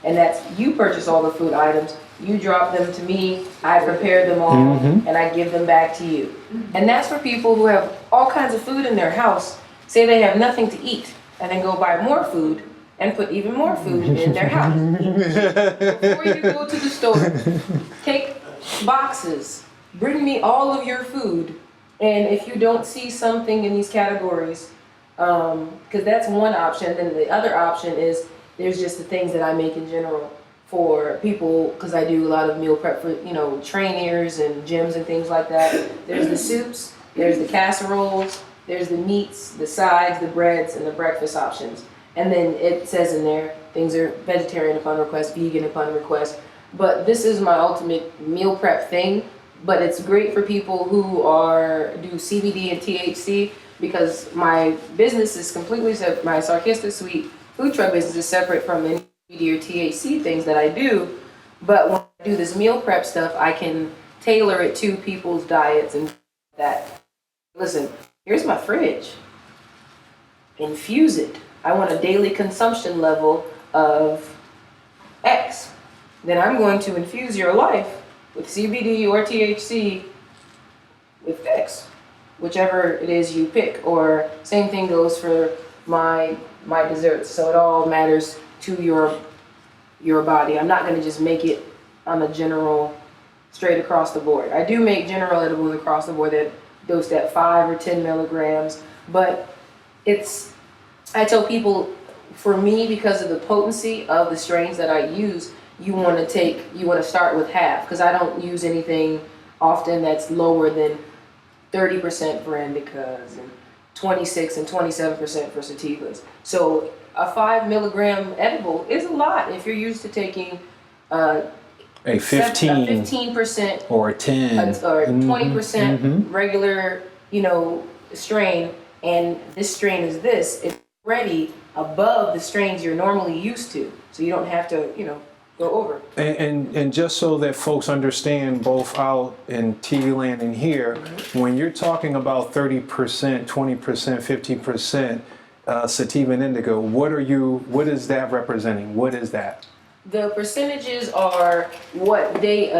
B: And that's you purchase all the food items, you drop them to me, I prepare them all, and I give them back to you. And that's for people who have all kinds of food in their house, say they have nothing to eat, and then go buy more food and put even more food in their house. Before you go to the store, take boxes, bring me all of your food, and if you don't see something in these categories, because that's one option, then the other option is there's just the things that I make in general for people, because I do a lot of meal prep for, trainers and gyms and things like that. There's the soups, there's the casseroles, there's the meats, the sides, the breads, and the breakfast options. And then it says in there, things are vegetarian upon request, vegan upon request. But this is my ultimate meal prep thing. But it's great for people who do CBD and THC, because my business is completely separate. My Sarcastic Sweet food truck business is separate from any CBD or THC things that I do. But when I do this meal prep stuff, I can tailor it to people's diets and that. Listen, here's my fridge. Infuse it. I want a daily consumption level of X. Then I'm going to infuse your life with CBD or THC with X, whichever it is you pick. Or same thing goes for my desserts. So it all matters to your body. I'm not going to just make it on a general, straight across the board. I do make general edibles across the board that dosed at 5 or 10 milligrams, but I tell people, for me, because of the potency of the strains that I use, you want to start with half, because I don't use anything often that's lower than 30% for indicas and 26 and 27% for sativas. So a 5 milligram edible is a lot if you're used to taking a 15%
C: or a 10
B: or 20% regular, strain, and this strain is this. It's already above the strains you're normally used to, so you don't have to, go over.
C: And just so that folks understand, both out in TV land and here, when you're talking about 30%, 20%, 50% sativa and indica, what is that representing? What is that?
B: The percentages are what they,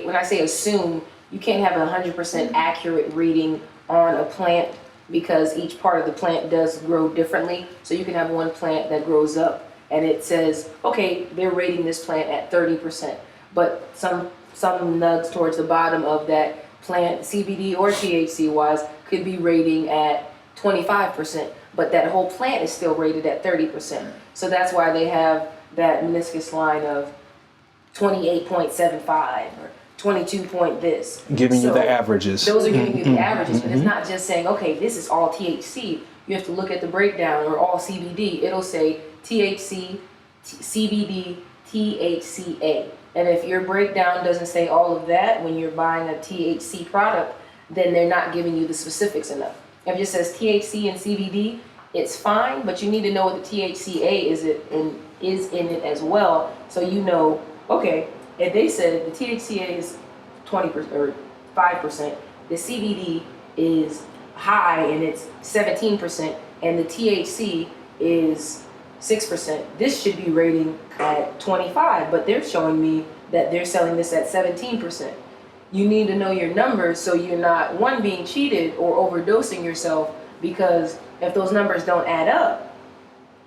B: when I say assume, you can't have a 100% accurate reading on a plant, because each part of the plant does grow differently. So you can have one plant that grows up and it says, okay, they're rating this plant at 30%. But some nugs towards the bottom of that plant, CBD or THC wise, could be rating at 25%. But that whole plant is still rated at 30%. So that's why they have that meniscus line of 28.75 or 22 point this.
C: Giving you the averages.
B: Those are giving you the averages, but it's not just saying, okay, this is all THC. You have to look at the breakdown, or all CBD. It'll say THC, CBD, THCA. And if your breakdown doesn't say all of that when you're buying a THC product, then they're not giving you the specifics enough. If it just says THC and CBD, it's fine, but you need to know what the THCA is in it as well, so you know, okay, if they said the THCA is 20% or 5%, the CBD is high and it's 17%, and the THC is 6%, this should be rating at 25, but they're showing me that they're selling this at 17%. You need to know your numbers so you're not, one, being cheated or overdosing yourself, because if those numbers don't add up,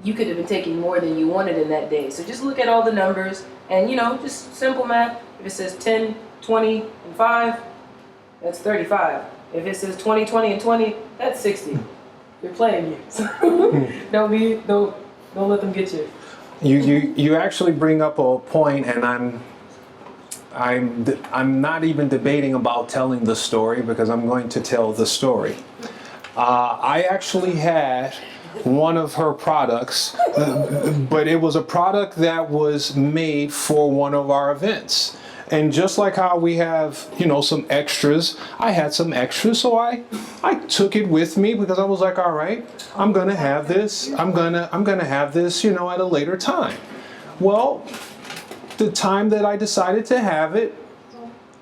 B: you could have been taking more than you wanted in that day. So just look at all the numbers and, just simple math. If it says 10, 20, and 5, that's 35. If it says 20, 20, and 20, that's 60. They're playing you. So don't let them get you.
C: You actually bring up a point, and I'm not even debating about telling the story because I'm going to tell the story. I actually had one of her products, but it was a product that was made for one of our events. And just like how we have, you know, some extras, I had some extras, so I took it with me because I was like, all right, I'm gonna have this. I'm gonna have this, you know, at a later time. Well, the time that I decided to have it,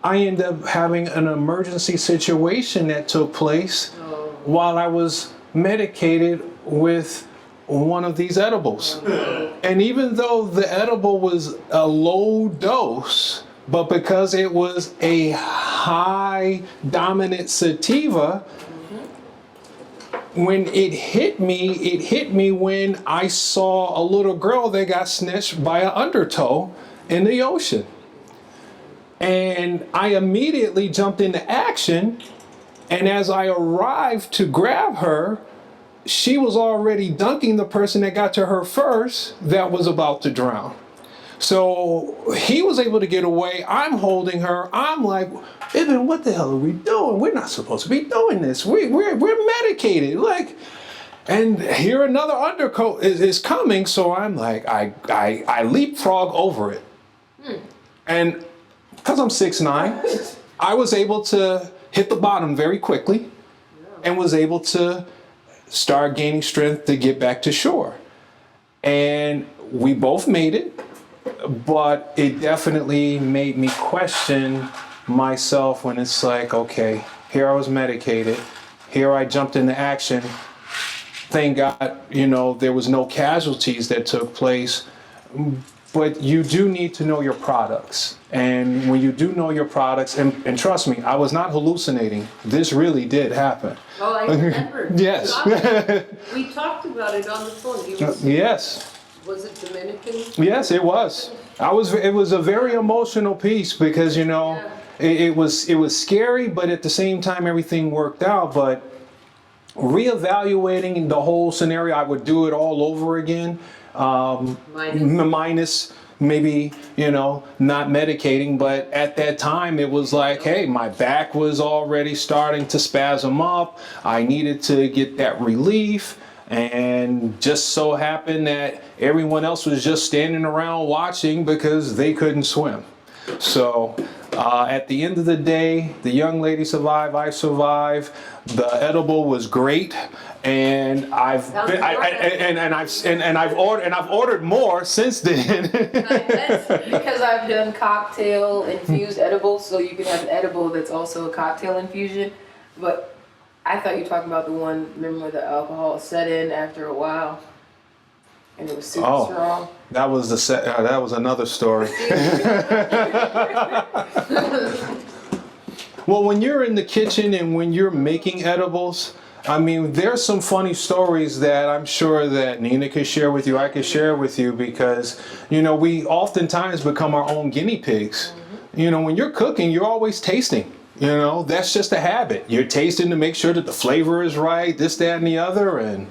C: I ended up having an emergency situation that took place while I was medicated with one of these edibles. And even though the edible was a low dose, but because it was a high dominant sativa, when it hit me when I saw a little girl that got snatched by an undertow in the ocean. And I immediately jumped into action, and as I arrived to grab her, she was already dunking the person that got to her first that was about to drown. So he was able to get away. I'm holding her. I'm like, Ibn, what the hell are we doing? We're not supposed to be doing this. We're medicated. Like, and here another undercoat is coming. So I'm like, I leapfrog over it. And because I'm 6'9", I was able to hit the bottom very quickly and was able to start gaining strength to get back to shore. And we both made it. But it definitely made me question myself when it's like, okay, here I was medicated, here I jumped into action. Thank God, you know, there was no casualties that took place. But you do need to know your products. And when you do know your products, and trust me, I was not hallucinating. This really did happen.
A: Oh, I remember.
C: Yes.
A: We talked about it on the phone.
C: Yes.
A: Was it Dominican?
C: Yes, it was. It was a very emotional piece because, you know, it was scary, but at the same time everything worked out. But reevaluating the whole scenario, I would do it all over again. Minus maybe, you know, not medicating, but at that time it was like, hey, my back was already starting to spasm up. I needed to get that relief. And just so happened that everyone else was just standing around watching because they couldn't swim. So at the end of the day, the young lady survived, I survived. The edible was great, and I've ordered more since then.
B: Because I've done cocktail infused edibles, so you can have an edible that's also a cocktail infusion. But I thought you were talking about the one, remember where the alcohol set in after a while, and it was super strong.
C: That was that was another story. Well, when you're in the kitchen and when you're making edibles, I mean, there's some funny stories that I'm sure that Nina could share with you, I could share with you, because, you know, we oftentimes become our own guinea pigs. You know, when you're cooking, you're always tasting. You know, that's just a habit. You're tasting to make sure that the flavor is right, this, that, and the other. And,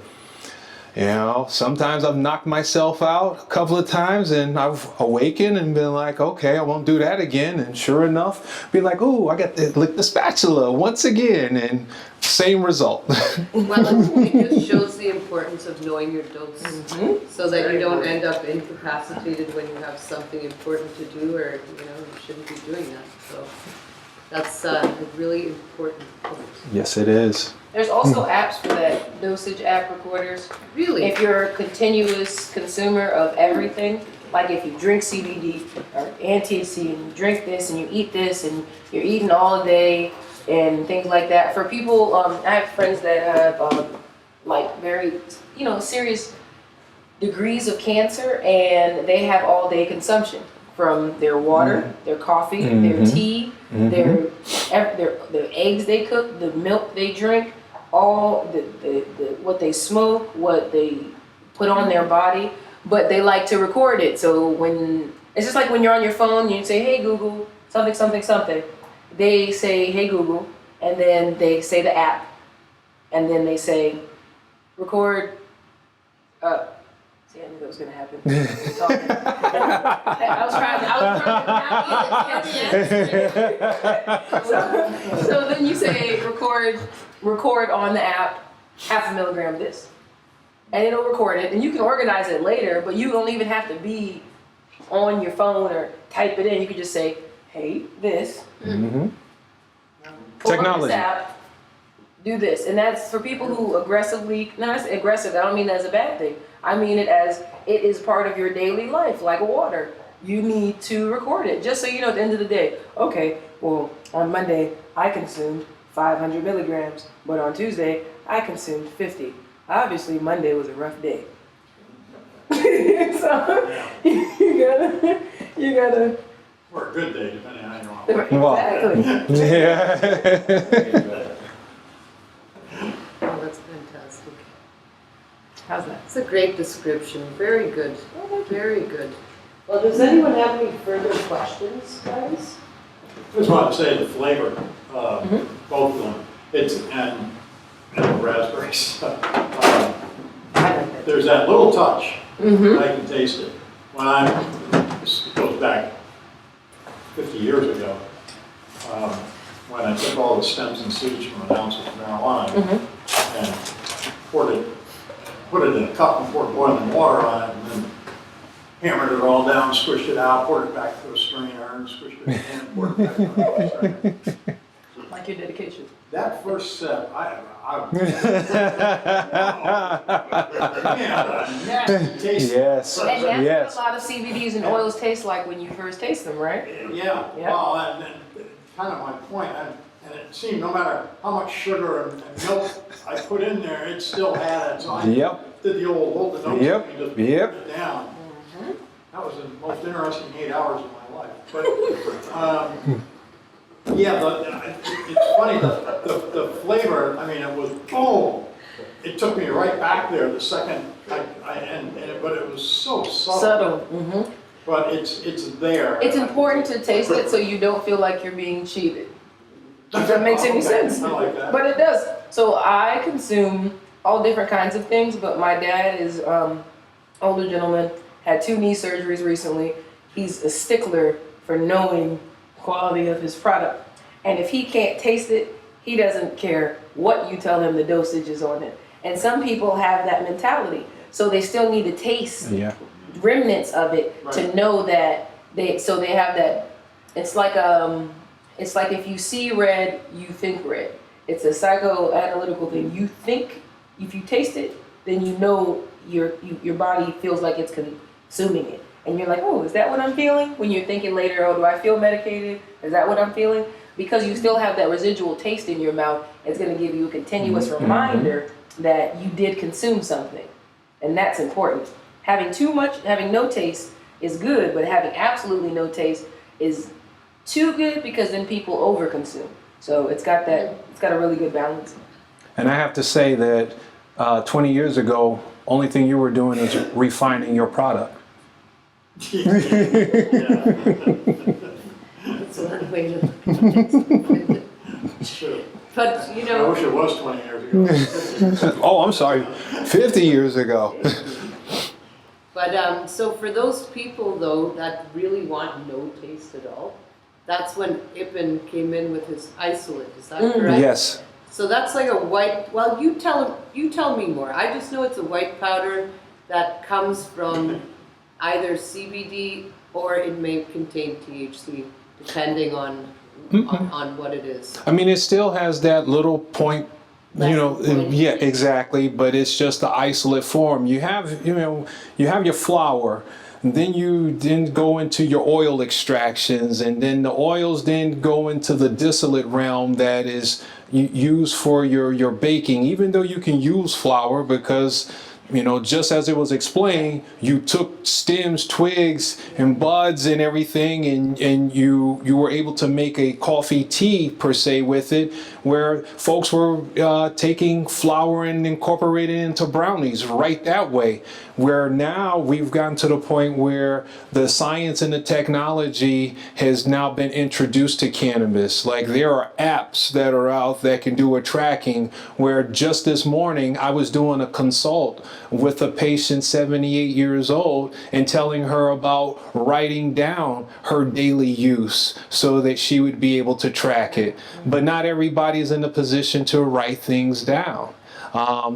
C: you know, sometimes I've knocked myself out a couple of times and I've awakened and been like, okay, I won't do that again. And sure enough, be like, ooh, I got to lick the spatula once again. And same result.
A: Well, it just shows the importance of knowing your dose so that you don't end up incapacitated when you have something important to do, or, you know, you shouldn't be doing that. So that's a really important point.
C: Yes, it is.
B: There's also apps for that, dosage app recorders.
A: Really?
B: If you're a continuous consumer of everything, like if you drink CBD or anti-C and you drink this and you eat this and you're eating all day and things like that. For people, I have friends that have like very, you know, serious degrees of cancer, and they have all day consumption from their water, their coffee, their tea, their eggs they cook, the milk they drink, all the what they smoke, what they put on their body, but they like to record it. So when it's just like when you're on your phone, you say, "Hey Google, something, something, something." They say, "Hey Google," and then they say the app, and then they say, "Record." See, I'm gonna go was gonna happen. We were talking. I was trying. So then you say record on the app, 0.5 milligram this, and it'll record it, and you can organize it later. But you don't even have to be on your phone or type it in. You can just say, hey, this.
C: Mm-hmm.
B: Technology. This app, do this. And that's for people who aggressively, not aggressive, I don't mean that as a bad thing. I mean it as it is part of your daily life, like water. You need to record it, just so you know at the end of the day, okay, well, on Monday, I consumed 500 milligrams, but on Tuesday, I consumed 50. Obviously, Monday was a rough day. So, you gotta.
D: Or a good day, depending on how you want.
B: Exactly.
C: Yeah.
A: Oh, that's fantastic.
B: How's that?
A: It's a great description. Very good. Very good. Well, does anyone have any further questions, guys?
D: Just wanted to say the flavor, both of them, and the raspberries. There's that little touch. I can taste it. This goes back 50 years ago, when I took all the stems and seeds from an ounce of marijuana and put it in a cup and poured boiling water on it, and then hammered it all down, squished it out, poured it back through a strainer, and squished it again, and poured it back through a strainer.
B: Like your dedication.
D: That first sip, nasty taste.
C: Yes.
B: And that's
C: Yes.
B: what a lot of CBDs and oils taste like when you first taste them, right?
D: Yeah,
B: Yeah.
D: well, and kind of my point, and it seemed no matter how much sugar and milk I put in there, it still had it, so I did the old hold the nose and just put it down. That was the most interesting 8 hours of my life. But, it's funny, the flavor, I mean, it was, it took me right back there the second, but it was so subtle. But it's there.
B: It's important to taste it so you don't feel like you're being cheated. If that makes any sense.
D: I like that.
B: But it does. So I consume all different kinds of things, but my dad is older gentleman, had 2 knee surgeries recently. He's a stickler for knowing quality of his product. And if he can't taste it, he doesn't care what you tell him the dosage is on it. And some people have that mentality. So they still need to taste remnants of it to know that they have that. It's like if you see red, you think red. It's a psychoanalytical thing. You think, if you taste it, then you know your body feels like it's consuming it. And you're like, oh, is that what I'm feeling? When you're thinking later, oh, do I feel medicated? Is that what I'm feeling? Because you still have that residual taste in your mouth, it's going to give you a continuous reminder that you did consume something. And that's important. Having too much, having no taste is good, but having absolutely no taste is too good because then people overconsume. So it's got a really good balance.
C: And I have to say that 20 years ago, only thing you were doing is refining your product.
A: That's one way to look at it.
D: Sure.
A: But,
D: I wish it was 20 years ago.
C: Oh, I'm sorry, 50 years ago.
A: But so for those people though that really want no taste at all, that's when Ibn came in with his isolate. Is that correct?
C: Yes.
A: So that's like a white. Well, you tell me more. I just know it's a white powder that comes from either CBD or it may contain THC, depending on what it is.
C: I mean, it still has that little point. Yeah, exactly. But it's just the isolate form. You have your flour, and then you go into your oil extractions, and then the oils then go into the distillate realm that is used for your baking. Even though you can use flour because, just as it was explained, you took stems, twigs, and buds and everything, and you were able to make a coffee tea per se with it, where folks were taking flour and incorporating it into brownies right that way. Where now we've gotten to the point where the science and the technology has now been introduced to cannabis. Like there are apps that are out that can do a tracking, where just this morning I was doing a consult with a patient 78 years old and telling her about writing down her daily use so that she would be able to track it. But not everybody is in a position to write things down.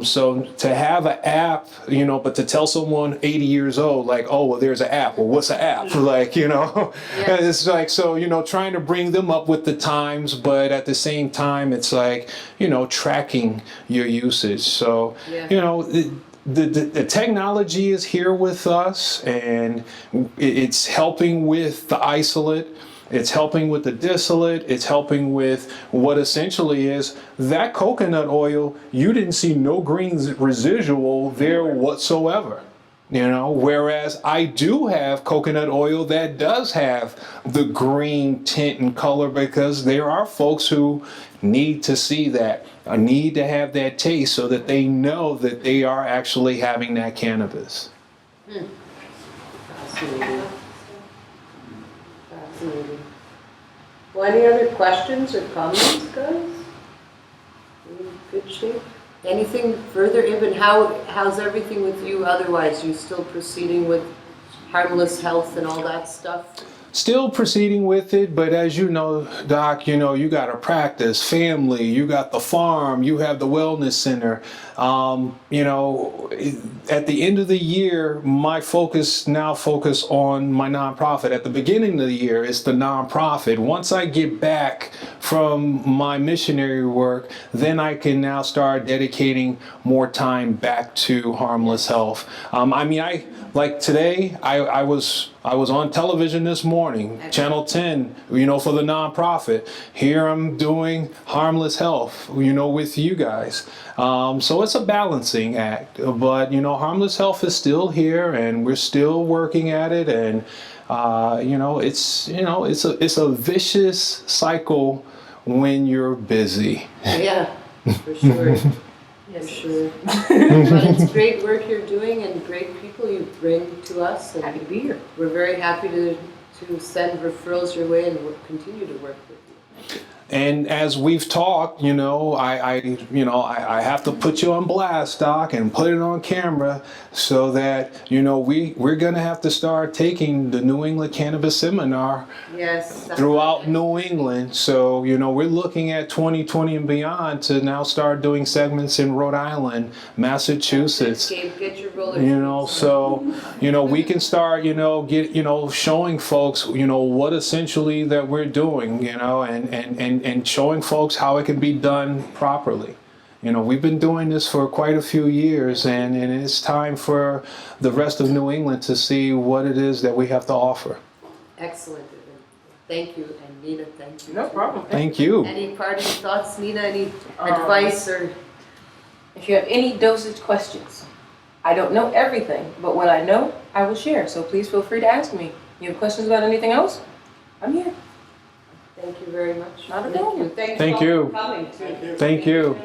C: So to have an app, you know, but to tell someone 80 years old, like, oh, well, there's an app. Well, what's an app? Like, you know,
A: Yeah.
C: it's like, so, you know, trying to bring them up with the times, but at the same time, it's like, you know, tracking your usage. So,
A: Yeah.
C: you know, the technology is here with us, and it's helping with the isolate. It's helping with the distillate. It's helping with what essentially is that coconut oil. You didn't see no green residual there whatsoever. You know, whereas I do have coconut oil that does have the green tint and color, because there are folks who need to see that, need to have that taste so that they know that they are actually having that cannabis.
A: Fascinating. Fascinating. Well, any other questions or comments, guys? In good shape? Anything further, Ibn? How's everything with you otherwise? You still proceeding with Harmless Health and all that stuff?
C: Still proceeding with it, but as you know, Doc, you know, you got a practice, family, you got the farm, you have the wellness center. You know, at the end of the year, my focus on my nonprofit. At the beginning of the year, it's the nonprofit. Once I get back from my missionary work, then I can now start dedicating more time back to Harmless Health. Like today, I was on television this morning, Channel 10, you know, for the nonprofit. Here I'm doing Harmless Health, you know, with you guys. So it's a balancing act, but you know, Harmless Health is still here, and we're still working at it, and you know, it's a vicious cycle when you're busy.
A: Yeah, for sure. For sure. But it's great work you're doing and great people you bring to us. And
B: Happy to be here.
A: we're very happy to send referrals your way and we'll continue to work with you.
C: And as we've talked, you know, I have to put you on blast, Doc, and put it on camera so that, you know, we're going to have to start taking the New England Cannabis Seminar
A: Yes.
C: throughout New England. So, you know, we're looking at 2020 and beyond to now start doing segments in Rhode Island, Massachusetts.
A: Get your roller.
C: You know, so, you know, we can start, you know, showing folks, you know, what essentially that we're doing, you know, and showing folks how it can be done properly. You know, we've been doing this for quite a few years, and it's time for the rest of New England to see what it is that we have to offer.
A: Excellent. Thank you. And Nina, thank you.
B: No problem.
C: Thank you.
A: Any parting thoughts, Nina? Any advice or?
B: If you have any dosage questions, I don't know everything, but what I know, I will share. So please feel free to ask me. You have questions about anything else? I'm here.
A: Thank you very much.
B: Not a
A: Thank
B: problem.
A: you.
C: Thank you.
A: for coming.
D: Thank you.
C: Thank you.